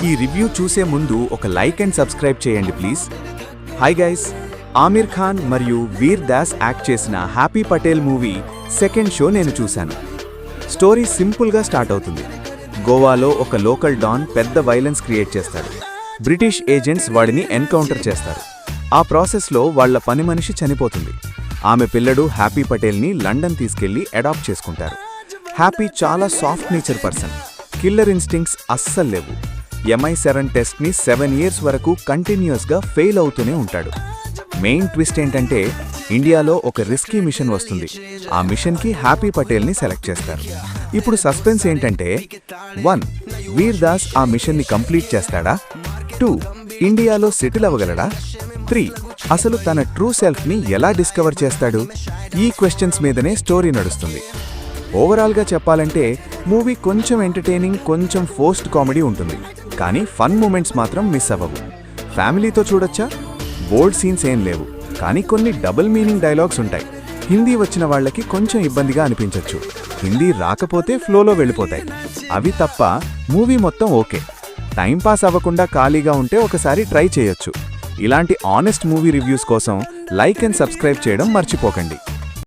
ఈ రివ్యూ చూసే ముందు ఒక లైక్ అండ్ సబ్స్క్రైబ్ చేయండి please. Hi guys, Aamir Khan మరియు వీర్ దాస్ యాక్ట్ చేసిన Happy Patel movie second show నేను చూశాను. స్టోరీ సింపుల్గా స్టార్ట్ అవుతుంది. గోవాలో ఒక లోకల్ డాన్ పెద్ద వైలెన్స్ క్రియేట్ చేస్తాడు. బ్రిటిష్ ఏజెంట్స్ వాడిని ఎన్కౌంటర్ చేస్తారు. ఆ ప్రాసెస్లో వాళ్ల పని మనిషి చనిపోతుంది. ఆమె పిల్లడు హ్యాపీ పటేల్ని లండన్ తీసుకెళ్లి అడాప్ట్ చేసుకుంటారు. హ్యాపీ చాలా soft nature person. Killer instincts అస్సలు లేవు. MI7 టెస్ట్ని 7 years వరకు కంటిన్యూస్గా ఫెయిల్ అవుతూనే ఉంటాడు. మెయిన్ ట్విస్ట్ ఏంటంటే ఇండియాలో ఒక రిస్కీ మిషన్ వస్తుంది. ఆ మిషన్కి హ్యాపీ పటేల్ని సెలెక్ట్ చేస్తారు. ఇప్పుడు సస్పెన్స్ ఏంటంటే 1. వీర్ దాస్ ఆ మిషన్ని కంప్లీట్ చేస్తాడా? 2. ఇండియాలో సెటిల్ అవ్వగలడా? 3. అసలు తన ట్రూ సెల్ఫ్ని ఎలా డిస్కవర్ చేస్తాడు? ఈ క్వశ్చన్స్ మీదనే స్టోరీ నడుస్తుంది. ఓవరాల్గా చెప్పాలంటే మూవీ కొంచెం ఎంటర్టైనింగ్, కొంచెం ఫోర్స్డ్ కామెడీ ఉంటుంది. కానీ ఫన్ మూమెంట్స్ మాత్రం మిస్ అవ్వవు. ఫ్యామిలీతో చూడొచ్చా? బోల్డ్ సీన్స్ ఏం లేవు, కానీ కొన్ని డబుల్ మీనింగ్ డైలాగ్స్ ఉంటాయి. హిందీ వచ్చిన వాళ్ళకి కొంచెం ఇబ్బందిగా అనిపించవచ్చు. హిందీ రాకపోతే ఫ్లోలో వెళ్ళిపోతాయి. అవి తప్ప మూవీ మొత్తం ఓకే. టైంపాస్ అవ్వకుండా ఖాళీగా ఉంటే ఒకసారి ట్రై చేయొచ్చు. ఇలాంటి ఆనెస్ట్ మూవీ రివ్యూస్ కోసం లైక్ అండ్ సబ్స్క్రైబ్ చేయడం మర్చిపోకండి.